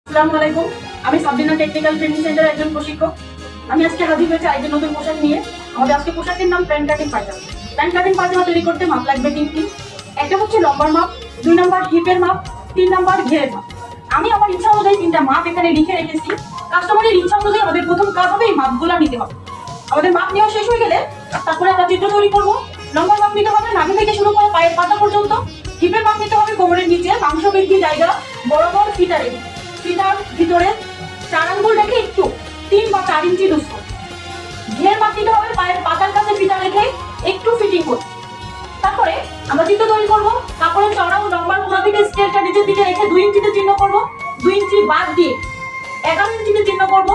আসসালামু আলাইকুম। আমি সাবরিনা টেকনিক্যাল ট্রেনিং সেন্টারের একজন প্রশিক্ষক। আমি আজকে হাজির হয়েছি আরেকটি নতুন পোশাক নিয়ে। আমাদের আজকে পোশাকের নাম প্যান্ট কাটিং পায়জামা। প্যান্ট কাটিং পায়জামা তৈরি করতে মাপ লাগবে তিনটি। একটা হচ্ছে লম্বার মাপ, 2 নাম্বার হিপের মাপ, 3 নাম্বার ঘেরের মাপ। আমি আমার ইচ্ছা অনুযায়ী 3টা মাপ এখানে লিখে রেখেছি। কাস্টমারের ইচ্ছা অনুযায়ী আমাদের প্রথম কাজ হবে এই মাপগুলো নিতে হবে। আমাদের মাপ নেওয়া শেষ হয়ে গেলে তারপরে আমরা চিত্র তৈরি করবো। লম্বার মাপ নিতে হবে নাভি থেকে শুরু করে পায়ের পাতা পর্যন্ত। হিপের মাপ নিতে হবে কোমরের নিচে মাংস বৃদ্ধি জায়গা বরাবর ফিতা রেখে। ফিতার ভিতরে 4 আঙ্গুল রেখে একটু 3 বা 4 ইঞ্চি লুজ করে। ঘের মাপ নিতে হবে পায়ের পাতার কাছে ফিতা রেখে একটু ফিটিং করে। তারপরে আমরা চিত্র তৈরি করবো। কাপড়ের চওড়া ও লম্বার কোণা থেকে স্কেলটা নিচের দিকে রেখে 2 ইঞ্চিতে চিহ্ন করবো। 2 ইঞ্চি বাদ দিয়ে 11 ইঞ্চিতে চিহ্ন করবো,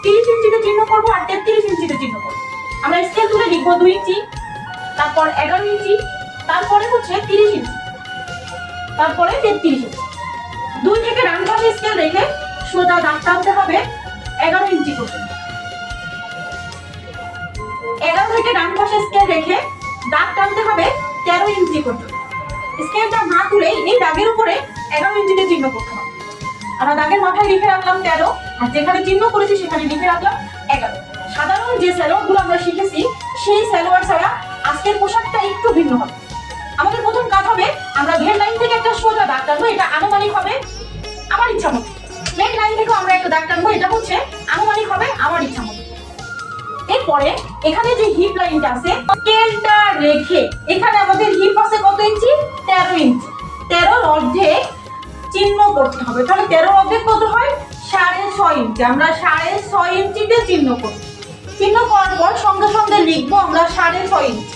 30 ইঞ্চিতে চিহ্ন করবো আর 33 ইঞ্চিতে চিহ্ন করবো। আমরা স্কেল তুলে লিখবো 2 ইঞ্চি, তারপর 11 ইঞ্চি, তারপরে হচ্ছে 30 ইঞ্চি, তারপরে 33 ইঞ্চি। 2 থেকে ডান পাশে স্কেল রেখে সোজা দাগ টানতে হবে 11 ইঞ্চি পর্যন্ত। 11 থেকে ডান পাশে স্কেল রেখে দাগ টানতে হবে 13 ইঞ্চি পর্যন্ত। স্কেলটা না তুলে এই দাগের উপরে 11 ইঞ্চিতে চিহ্ন করতে হবে। আমরা দাগের মাথায় লিখে রাখলাম 13 আর যেখানে চিহ্ন করেছি সেখানে লিখে রাখলাম 11। সাধারণ যে সালোয়ারগুলো আমরা শিখেছি সেই সালোয়ার ছাড়া আজকের পোশাকটা একটু ভিন্ন হবে। আমাদের প্রথম কাজ হবে আমরা ঘের লাইন থেকে একটা সোজা দাগ টানবো। এটা আনুমানিক হবে আমার ইচ্ছা মতো। নেক লাইন থেকে আমরা একটা দাগ টানবো। এটা হচ্ছে আনুমানিক হবে আমার ইচ্ছা মতো। এরপরে এখানে যে হিপ লাইনটা আছে স্কেলটা রেখে এখানে আমাদের হিপ আছে কত ইঞ্চি? 13 ইঞ্চি। 13 অর্ধেক চিহ্ন করতে হবে। তাহলে 13 অর্ধেক কত হয়? 6.5 ইঞ্চি। আমরা 6.5 ইঞ্চিতে চিহ্ন করব। চিহ্ন করার পর সঙ্গে সঙ্গে লিখবো আমরা 6.5 ইঞ্চি।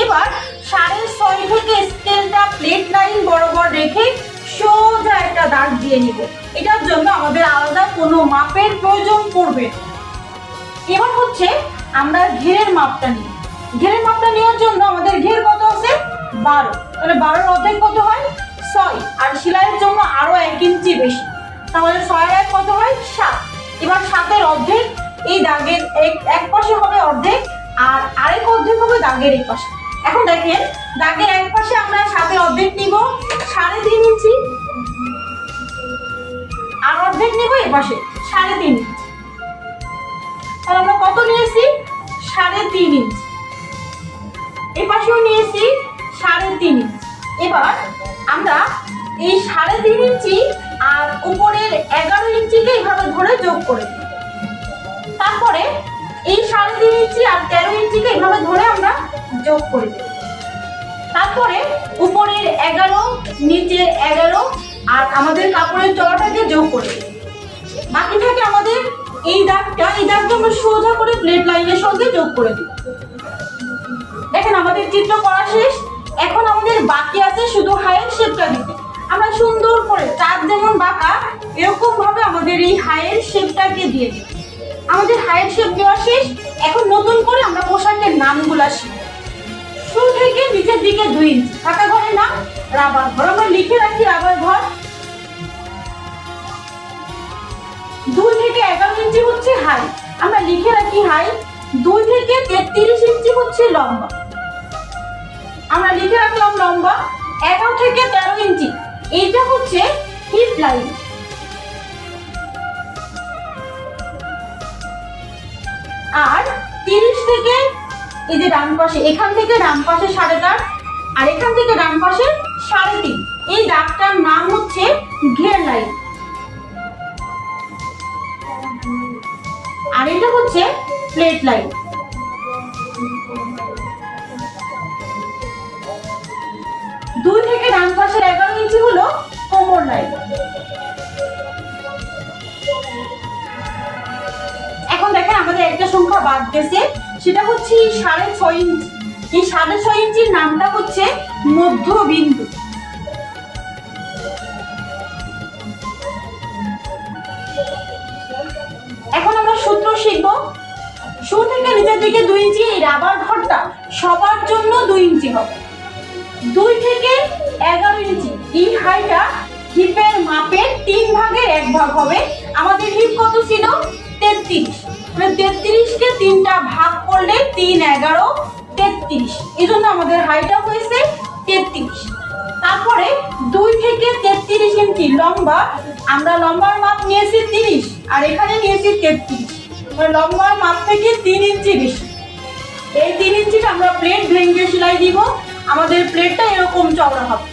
এবার 6.5 থেকে স্কেলটা প্লেট লাইন বরাবর রেখে সোজা একটা দাগ দিয়ে নিব। এটার জন্য আমাদের আলাদা কোনো মাপের প্রয়োজন পড়বে না। এবার হচ্ছে আমরা ঘেরের মাপটা নিই। ঘেরের মাপটা নেওয়ার জন্য আমাদের ঘের কত আছে? 12। তাহলে 12 অর্ধেক কত হয়? 6। আর সেলাইয়ের জন্য আরো 1 ইঞ্চি বেশি, তাহলে 6 আর 1 কত হয়? 7। এবার 7-এর অর্ধেক এই দাগের এক পাশে হবে অর্ধেক আর আরেক অর্ধেক হবে দাগের এই পাশে। এখন দেখেন দাগের এক পাশে আমরা 7-এর অর্ধেক নিব 3.5 ইঞ্চি আর অর্ধেক নিব এই পাশে 3.5 ইঞ্চি। তাহলে আমরা কত নিয়েছি? 3.5 ইঞ্চি। এই পাশেও নিয়েছি 3.5 ইঞ্চি। এবার আমরা এই 3.5 ইঞ্চি আর উপরের 11 ইঞ্চিকে এইভাবে ধরে যোগ করে দিই। তারপরে এই 3.5 ইঞ্চি আর 13 ইঞ্চিকে এইভাবে ধরে আমরা যোগ করে দিই। তারপরে উপরের 11 নিচের 11 আর আমাদের কাপড়ের চওড়াটাকে যোগ করে দিই। বাকি থাকে আমাদের এই দাগটা। এই দাগটা আমরা সোজা করে প্লেট লাইনের সঙ্গে যোগ করে দিই। দেখেন আমাদের চিত্র করা শেষ। এখন আমাদের বাকি আছে শুধু হাইয়ের শেপটা দিতে। আমরা সুন্দর করে চাঁদ যেমন বাঁকা এরকম ভাবে আমাদের এই হাইয়ের শেপটাকে দিয়ে দিই। আমাদের হাইয়ের শেপ দেওয়া শেষ। এখন নতুন করে আমরা পোশাকের নামগুলা শিখব। শুরু থেকে নিচের দিকে 2 ইঞ্চি ফাঁকা ঘরের নাম রাবার ঘর। আমরা লিখে রাখি রাবার ঘর। 2 থেকে 11 ইঞ্চি হচ্ছে হাই, আমরা লিখে রাখি হাই। 2 থেকে 33 ইঞ্চি হচ্ছে লম্বা, আমরা লিখে রাখলাম লম্বা। 11 থেকে 13 ইঞ্চি এইটা হচ্ছে হিপ লাইন। আর 30 থেকে এই যে ডান পাশে, এখান থেকে ডান পাশে 8.5 আর এখান থেকে ডান পাশে 3.5, এই দাগটার নাম হচ্ছে ঘের লাইন। আর এটা হচ্ছে প্লেট লাইন। 2 থেকে ডান পাশের 11 ইঞ্চি হলো কোমর লাইন। এখন দেখেন আমাদের একটা সংখ্যা বাদ গেছে, সেটা হচ্ছে 6.5 ইঞ্চি। এই 6.5 ইঞ্চির নামটা হচ্ছে মধ্যবিন্দু। এখন আমরা সূত্র শিখব। শুরু থেকে নিচের দিকে 2 ইঞ্চি। এই রাবার ঘরটা সবার জন্য 2 ইঞ্চি হবে। 2 থেকে 11 ইঞ্চি এই হাইটা হিপের মাপের 3 ভাগের 1 ভাগ হবে। আমাদের হিপ কত ছিল? 33। 33 কে 3টা ভাগ করলে 3, 11, 33। এই জন্য আমাদের হাইটা হয়েছে 33। তারপরে 2 থেকে 33 ইঞ্চি লম্বা আমরা লম্বার মাপ নিয়েছি 30 আর এখানে নিয়েছি 33, লম্বার মাপ থেকে 3 ইঞ্চি বেশি। এই 3 ইঞ্চিটা আমরা প্লেট ভেঙে সেলাই দিব, আমাদের প্লেটটা এরকম চওড়া হবে।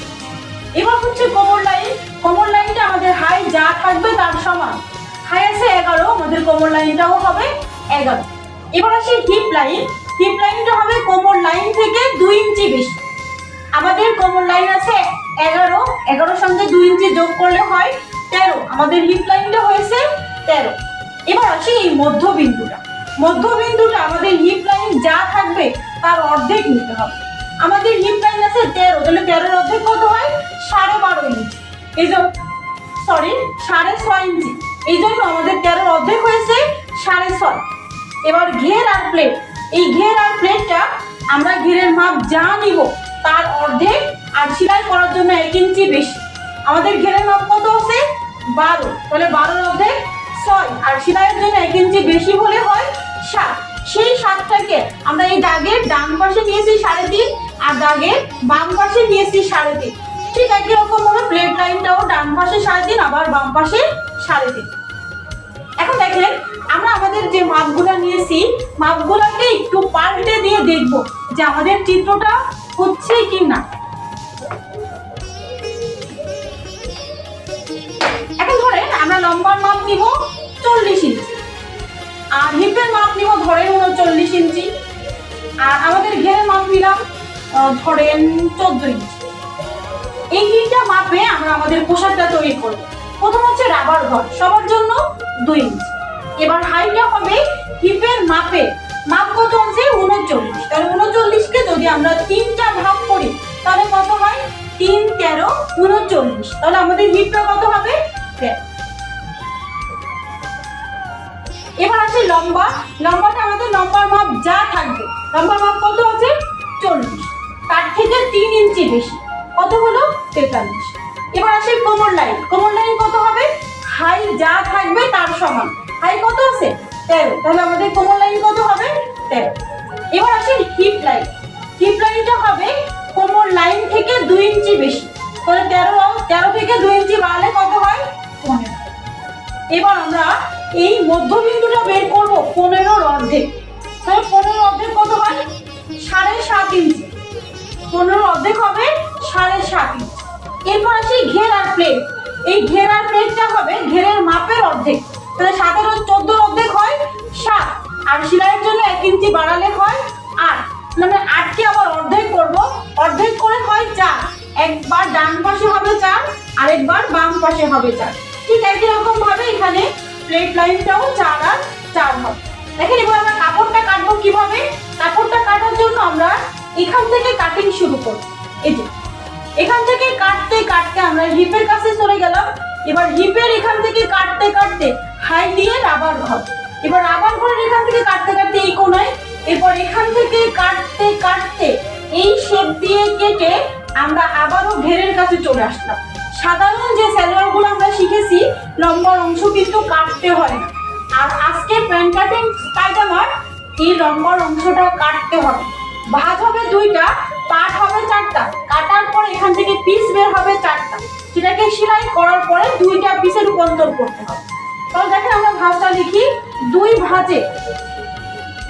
এবার হচ্ছে কোমর লাইন। কোমর লাইনটা আমাদের হাই যা থাকবে তার সমান। হাই আছে 11, আমাদের কোমর লাইনটাও হবে 11। এবার আসি হিপ লাইন। হিপ লাইনটা হবে কোমর লাইন থেকে 2 ইঞ্চি বেশি। আমাদের কোমর লাইন আছে 11, 11 সঙ্গে 2 ইঞ্চি যোগ করলে হয় 13, আমাদের হিপ লাইনটা হয়েছে 13। এবার আসি এই মধ্যবিন্দুটা। মধ্যবিন্দুটা আমাদের হিপ লাইন যা থাকবে তার অর্ধেক নিতে হবে। আমাদের হিপ লাইন আছে 13, তাহলে 13 অর্ধেক কত হয়? 12.5 ইঞ্চি। এই যে সরি 6.5 ইঞ্চি, এই জন্য আমাদের 13 অর্ধেক হয়েছে 6.5। এবার ঘের আর প্লেট, এই ঘের আর প্লেটটা আমরা ঘেরের মাপ যা নিব তার অর্ধেক, আর সেলাই করার জন্য 1 ইঞ্চি বেশি। আমাদের ঘেরের মাপ কত আছে? 12, তাহলে 12 অর্ধেক 6, আর সেলাইয়ের জন্য 1 ইঞ্চি বেশি হলে হয় 7। সেই 7টাকে আমরা এই দাগের ডান পাশে নিয়েছি 3.5 আর দাগের বাম পাশে নিয়েছি 3.5। ঠিক একই রকম ভাবে প্লেট লাইনটাও ডান পাশে 3.5 আবার বাম পাশে 3.5। এখন দেখেন আমরা আমাদের যে মাপগুলো নিয়েছি মাপগুলোকে একটু পাল্টে দিয়ে দেখব যে আমাদের চিত্রটা হচ্ছে কি না। এখন ধরেন আমরা লম্বার মাপ নিব 40 ইঞ্চি আর হিপের মাপ নিব ধরেন 39 ইঞ্চি, আর আমাদের ঘেরের মাপ নিলাম ধরেন 14 ইঞ্চি। এই তিনটা মাপে আমরা আমাদের পোশাকটা তৈরি করব। প্রথম হচ্ছে রাবার ঘর, সবার জন্য 2 ইঞ্চি। এবার হাইটা হবে হিপের মাপে, মাপ কত আছে? 39। তাহলে 39কে যদি আমরা 3টা ভাগ করি তাহলে কত হয়? 3, 13, 39। তাহলে আমাদের হিপটা কত হবে? 13। এবার আছে লম্বা। লম্বাটা আমাদের লম্বার মাপ যা থাকবে, লম্বার মাপ কত আছে? 40, তার থেকে 3 ইঞ্চি বেশি, কত হলো? 43। এবার আসে কোমর লাইন। কোমর লাইন কত হবে? হাই যা থাকবে তার সমান। হাই কত আছে? 13, তাহলে আমাদের কোমর লাইন কত হবে? 13। এবার আসে হিপ লাইন। হিপ লাইনটা হবে কোমর লাইন থেকে 2 ইঞ্চি বেশি, তাহলে 13 থেকে 2 ইঞ্চি বাড়ালে কত হয়? 15। এবার আমরা এই মধ্যবিন্দুটা বের করব 15 অর্ধেক। তাহলে 15 অর্ধেক কত হয়? 7.5 ইঞ্চি। 15 অর্ধেক হবে 7.5 ইঞ্চি। এরপর আসি ঘের আর প্লেট। এই ঘের আর প্লেটটা হবে ঘেরের মাপের অর্ধেক, তাহলে 7 আর 14 অর্ধেক হয় 7, আর সেলাইয়ের জন্য 1 ইঞ্চি বাড়ালে হয় 8। মানে 8কে আবার অর্ধেক করব, অর্ধেক করে হয় 4। একবার ডান পাশে হবে 4 আর একবার বাম পাশে হবে 4। ঠিক একই রকম ভাবে এখানে প্লেট লাইনটাও 4 আর 4 হবে। দেখেন এবার আমরা কাপড়টা কাটবো কিভাবে। কাপড়টা কাটার জন্য আমরা এখান থেকে কাটিং শুরু করব। এই যে এখান থেকে কাটতে কাটতে আমরা হিপের কাছে চলে গেলাম। এবার হিপের এখান থেকে কাটতে কাটতে হাই দিয়ে রাবার ঘর। এবার রাবার ঘরের এখান থেকে কাটতে কাটতে এই কোণায়, এরপর এখান থেকে কাটতে কাটতে এই শেপ দিয়ে কেটে আমরা আবারও ঘেরের কাছে চলে আসলাম। সাধারণ যে সালোয়ারগুলো আমরা শিখেছি লম্বার অংশ কিন্তু কাটতে হয় না, আর আজকে প্যান্ট কাটিং পায়জামার এই লম্বার অংশটা কাটতে হবে। ভাঁজ হবে 2টা, পাট হবে 4টা। কাটার পর এখান থেকে পিস বের হবে 4টা, সেটাকে সেলাই করার পরে 2টা পিসে রূপান্তর করতে হবে। তাহলে দেখেন আমরা ভাঁজটা লিখি, 2 ভাঁজে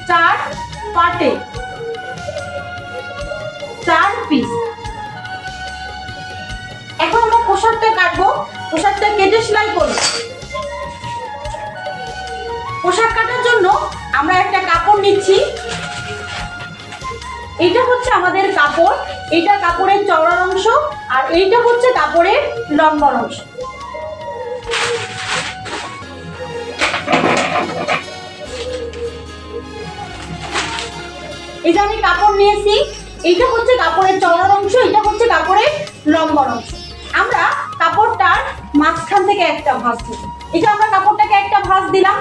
4 পাটে 4 পিস। এখন আমরা পোশাকটা কাটবো, পোশাকটা কেটে সেলাই করব। পোশাক কাটার জন্য আমরা একটা কাপড় নিচ্ছি। এইটা হচ্ছে আমাদের কাপড়, এইটা কাপড়ের চওড়ার অংশ আর এইটা হচ্ছে কাপড়ের লম্বার অংশ। এই যে আমি কাপড় নিয়েছি, এইটা হচ্ছে কাপড়ের চওড়ার অংশ, এটা হচ্ছে কাপড়ের লম্বার অংশ। আমরা কাপড়টার মাঝখান থেকে একটা ভাঁজ দিব। এই যে আমরা কাপড়টাকে একটা ভাঁজ দিলাম,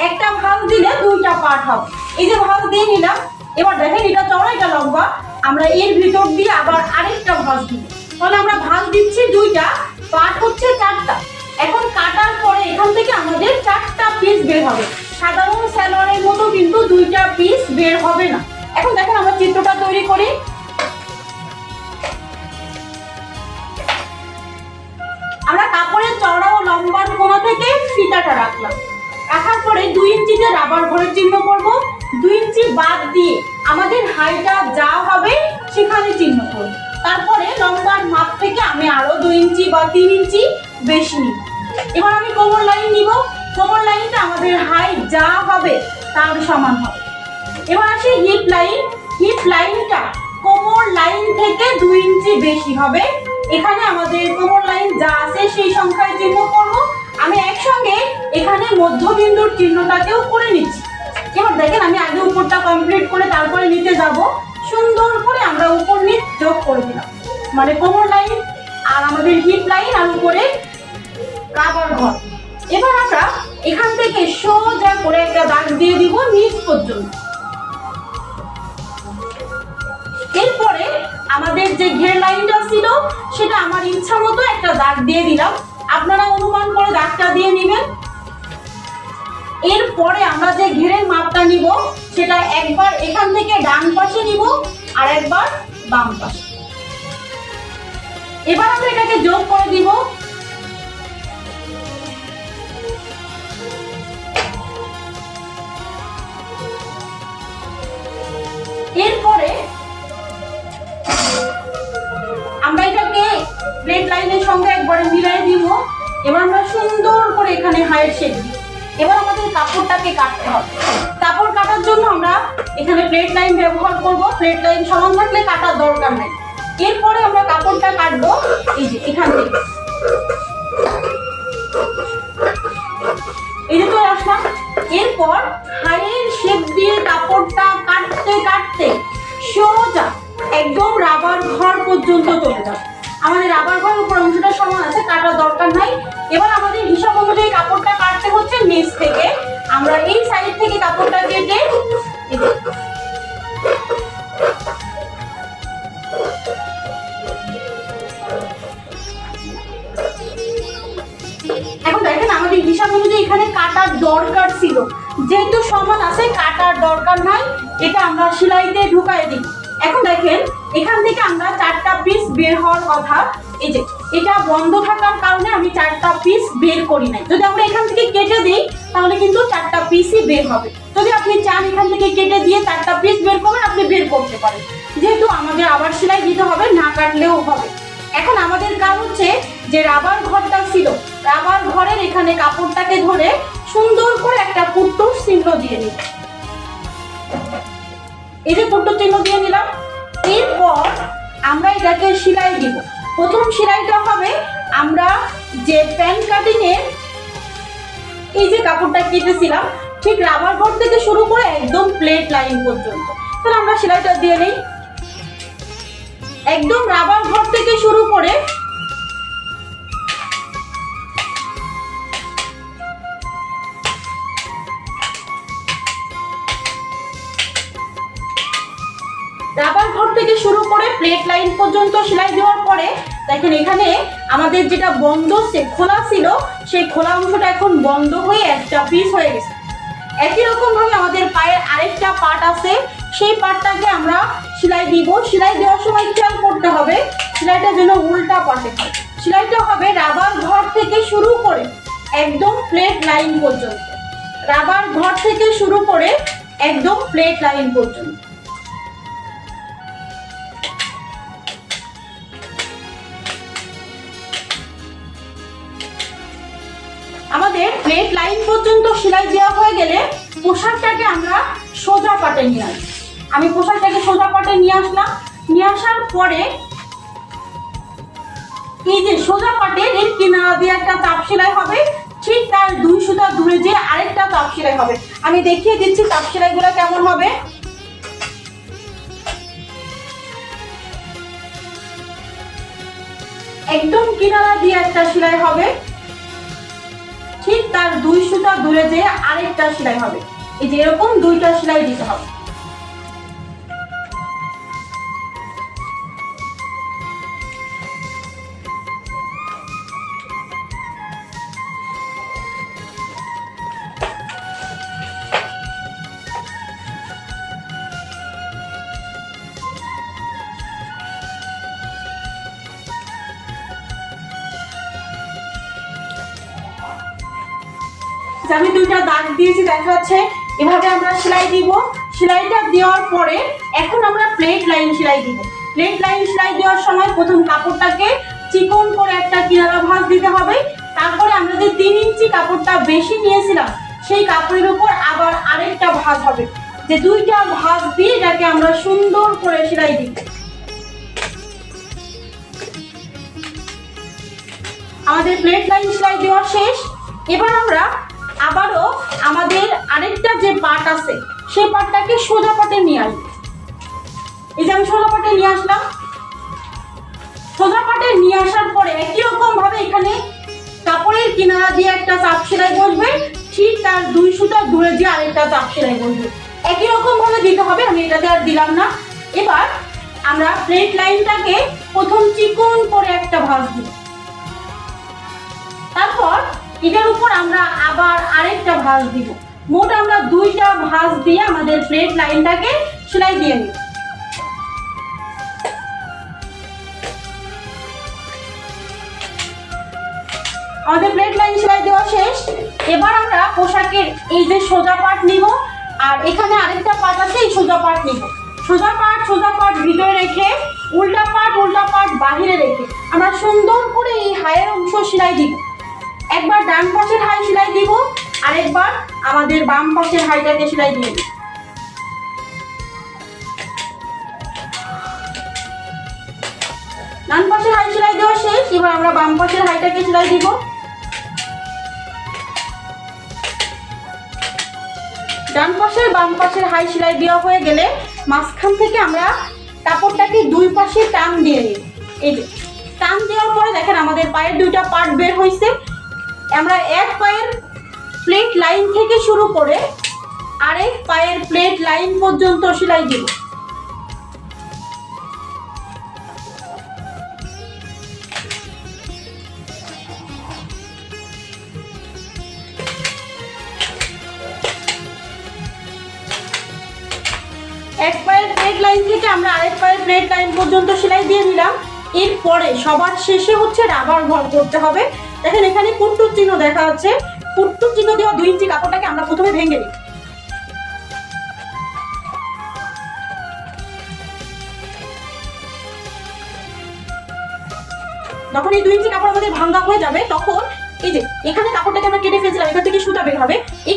একটা ভাঁজ দিলে 2টা পার্ট হবে। এই যে ভাঁজ দিয়ে নিলাম। এবার দেখেন এটা চওড়া এটা লম্বা, আমরা এর ভিতর দিয়ে আবার আরেকটা ভাঁজ দিব। তাহলে আমরা ভাঁজ দিচ্ছি 2টা, পার্ট হচ্ছে 4টা। এখন কাটার পরে এখান থেকে আমাদের 4টা পিস বের হবে। সাধারণ সালোয়ারের মতো কিন্তু 2টা পিস বের হবে না। এখন দেখেন আমরা চিত্রটা তৈরি করি। আমরা কাপড়ের চওড়া ও লম্বার কোণা থেকে ফিতাটা রাখলাম। রাখার পরে 2 ইঞ্চিতে রাবার ঘরের চিহ্ন করব। 2 ইঞ্চি বাদ দিয়ে আমাদের হাইটা যা হবে সেখানে চিহ্ন করব। তারপরে লম্বার মাপ থেকে আমি আরো 2 ইঞ্চি বা 3 ইঞ্চি বেশি নিব। এবার আমি কোমর লাইন নিব। কোমর লাইনটা আমাদের হাইট যা হবে তার সমান হবে। এবার আসি হিপ লাইন। হিপ লাইনটা কোমর লাইন থেকে 2 ইঞ্চি বেশি হবে। এখানে আমাদের কোমর লাইন যা আছে সেই সংখ্যায় চিহ্ন করব। আমি একসঙ্গে এখানে মধ্যবিন্দুর চিহ্নটাকেও করে নিচ্ছি। এবার দেখেন আমি আগে উপরটা কমপ্লিট করে তারপরে নিচে যাব। সুন্দর করে আমরা উপর নিচ যোগ করে দিলাম, মানে কোমর লাইন আর আমাদের হিপ লাইন আর উপরে রাবার ঘর। এবার আমরা এখান থেকে সোজা করে একটা দাগ দিয়ে দিব নিচ পর্যন্ত। এরপরে আমাদের যে ঘের লাইনটা ছিল সেটা আমার ইচ্ছা মতো একটা দাগ দিয়ে দিলাম। আপনারা অনুমান করে দাগটা দিয়ে নেবেন। এরপরে আমরা যে ঘেরের মাপটা নিব সেটা একবার এখান থেকে ডান পাশে নিব আর একবার বাম পাশে। এবার আমরা এটাকে যোগ করে দিব। এরপরে আমরা এটাকে প্লেট লাইনের সঙ্গে একবারে মিলাই দিব। এবার আমরা সুন্দর করে এখানে হাইট শেপ দিব। এবার আমাদের কাপড়টাকে কাটতে হবে। কাপড় কাটার জন্য আমরা এখানে প্লেট লাইন ব্যবহার করব। প্লেট লাইন সমান থাকলে কাটার দরকার নেই। এরপরে আমরা কাপড়টা কাটবো এই যে এখান থেকে, এই যে চলে আসলাম। এরপর হাইয়ের শেপ দিয়ে কাপড়টা কাটতে কাটতে সোজা একদম রাবার ঘর পর্যন্ত চলে যাবে। আমাদের রাবার ঘরের উপর অংশটা সমান আছে, কাটার দরকার নাই। এবার আমাদের হিসাব অনুযায়ী কাপড়টা কাটতে হচ্ছে নিচ থেকে। আমরা এই সাইড থেকে কাপড়টা কেটে এখন দেখেন আমাদের হিসাব অনুযায়ী এখানে কাটার দরকার ছিল, যেহেতু সমান আছে কাটার দরকার নাই। এটা আমরা সেলাইতে ঢুকাই দিই। এখন দেখেন এখান থেকে আমরা 4টা পিস বের হওয়ার কথা। এই যে এটা বন্ধ থাকার কারণে আমি 4টা পিস বের করি নাই। যদি আমরা এখান থেকে কেটে দিই তাহলে কিন্তু 4টা পিসই বের হবে। যদি আপনি চান এখান থেকে কেটে দিয়ে 4টা পিস বের করবেন, আপনি বের করতে পারেন। যেহেতু আমাদের আবার সেলাই দিতে হবে, না কাটলেও হবে। এখন আমাদের কাজ হচ্ছে যে রাবার ঘরটা ছিল, রাবার ঘরের এখানে কাপড়টাকে ধরে সুন্দর করে একটা ফুটোর চিহ্ন দিয়ে নিব। এই যে ফুটোর চিহ্ন দিয়ে নিলাম। এরপর আমরা এটাকে সেলাই দিব। প্রথম সেলাইটা হবে আমরা যে প্যান্ট কাটিং এর এই যে কাপড়টা কেটেছিলাম ঠিক রাবার ঘর থেকে শুরু করে একদম প্লেট লাইন পর্যন্ত। তাহলে আমরা সেলাইটা দিয়ে নেই। একদম রাবার ঘর থেকে শুরু করে রাবার ঘর থেকে শুরু করে প্লেট লাইন পর্যন্ত সেলাই দেওয়ার পরে দেখেন এখানে আমাদের যেটা বন্ধ খোলা ছিল সেই খোলা অংশটা এখন বন্ধ হয়ে একটা পিস হয়ে গেছে। একই রকম ভাবে আমাদের পায়ের আরেকটা পার্ট আছে, সেই পার্টটাকে আমরা সেলাই দিব। সেলাই দেওয়ার সময় খেয়াল করতে হবে সেলাইটা যেন উল্টা পাশে হয়। সেলাইটা হবে রাবার ঘর থেকে শুরু করে একদম প্লেট লাইন পর্যন্ত। রাবার ঘর থেকে শুরু করে একদম প্লেট লাইন পর্যন্ত। আমাদের প্লেট লাইন পর্যন্ত সেলাই দেওয়া হয়ে গেলে পোশাকটাকে আমরা সোজা পাটে নিয়ে আসি। আমি পোশাকটাকে সোজা পাটে নিয়ে আসলাম। নিয়ে আসার পরে এই যে সোজা পাটের এর কিনারা দিয়ে একটা চাপ সেলাই হবে, ঠিক তার 2 সুতা দূরে যে আরেকটা চাপ সেলাই হবে। আমি দেখিয়ে দিচ্ছি চাপ সেলাইগুলো কেমন হবে। একদম কিনারা দিয়ে একটা সেলাই হবে, ঠিক তার 2 সুতা দূরে যে আরেকটা সেলাই হবে। এই যে এরকম 2টা সেলাই দিতে হবে। যে আমি দুইটা দাগ দিয়েছি দেখা যাচ্ছে। এভাবে আমরা সেলাই দিব। সেলাইটা দেওয়ার পরে এখন আমরা প্লেট লাইন সেলাই দিব। প্লেট লাইন সেলাই দেওয়ার সময় প্রথম কাপড়টাকে চিকন করে একটা কিনারা ভাঁজ দিতে হবে। তারপরে আমরা যে 3 ইঞ্চি কাপড়টা বেশি নিয়েছিলাম সেই কাপড়ের উপর আবার আরেকটা ভাঁজ হবে, যে দুইটা ভাঁজ দিয়ে এটাকে আমরা সুন্দর করে সেলাই দিব। আমাদের প্লেট লাইন সেলাই দেওয়া শেষ। এবার আমরা আবারও আমাদের আরেকটা যে পার্ট আছে সেই পার্টটাকে সোজা পাটে নিয়ে আসবো। এই যে আমি সোজা পাটে নিয়ে আসলাম। সোজা পাটে নিয়ে আসার পরে একই রকম ভাবে এখানে কাপড়ের কিনারা দিয়ে একটা চাপ সেলাই বসবে, ঠিক তার 2 সুতা দূরে দিয়ে আরেকটা চাপ সেলাই বসবে। একই রকম ভাবে দিতে হবে, আমি এটাতে আর দিলাম না। এবার আমরা প্লেট লাইনটাকে প্রথম চিকন করে একটা ভাঁজ দিব। তারপর এটার উপর আমরা আবার আরেকটা ভাঁজ দিব। মোট আমরা 2টা ভাঁজ দিয়ে আমাদের প্লেট লাইনটাকে সেলাই দিয়ে নিব। আমাদের প্লেট লাইন সেলাই দেওয়া শেষ। এবার আমরা পোশাকের এই যে সোজা পার্ট নিব, আর এখানে আরেকটা পার্ট আছে, এই সোজা পার্ট নিব। সোজা পার্ট ভিতরে রেখে উল্টা পার্ট বাহিরে রেখে আমরা সুন্দর করে এই হায়ের অংশ সেলাই দিব। একবার ডান পাশের হাই সেলাই দিব, আরেকবার আমাদের বাম পাশের হাইটাকে সেলাই দিয়ে দিব। ডান পাশের হাই সেলাই দেওয়া শেষ। এবার আমরা বাম পাশের হাইটাকে সেলাই দিব। ডান পাশের বাম পাশের হাই সেলাই দেওয়া হয়ে গেলে মাঝখান থেকে আমরা কাপড়টাকে 2 পাশে টান দিয়ে নিব। এই যে টান দেওয়ার পরে দেখেন আমাদের পায়ের 2টা পার্ট বের হয়েছে। আমরা এক পায়ের প্লেট লাইন থেকে শুরু করে আরেক পায়ের প্লেট লাইন পর্যন্ত সেলাই দিব। এক পায়ের প্লেট লাইন থেকে আমরা আরেক পায়ের প্লেট লাইন পর্যন্ত সেলাই দিয়ে দিলাম। এরপরে সবার শেষে হচ্ছে রাবার ঘর করতে হবে। দেখেন এখানে কুট্টুর চিহ্ন দেখা যাচ্ছে। কুট্টুর চিহ্ন দেওয়া 2 ইঞ্চি কাপড়টাকে আমরা প্রথমে ভেঙে দিই। যখন এই 2 ইঞ্চি কাপড় আমাদের ভাঙা হয়ে যাবে তখন এই যে এখানে কাপড়টাকে আমরা কেটে ফেলছিলাম, এখান থেকে সুতা বের হবে। এই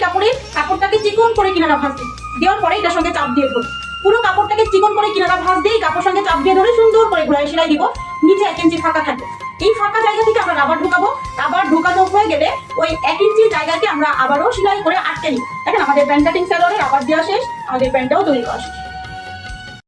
কাপড়টাকে চিকন করে কিনারা ভাঁজ দিই। দেওয়ার পরে এটার সঙ্গে চাপ দিয়ে ধরি। পুরো কাপড়টাকে চিকন করে কিনারা ভাঁজ দিয়ে কাপড় সঙ্গে চাপ দিয়ে ধরে সুন্দর করে ঘুরাই সেলাই দিব। নিচে 1 ইঞ্চি ফাঁকা থাকবে। এই ফাঁকা জায়গা থেকে আমরা রাবার ঢুকাবো। রাবার ঢুকানো হয়ে গেলে ওই 1 ইঞ্চি জায়গাকে আমরা আবারও সেলাই করে আটকে নিব। দেখেন আমাদের প্যান্ট কাটিং সালোয়ারে রাবার দেওয়া শেষ, আমাদের প্যান্টটাও তৈরি করা শেষ।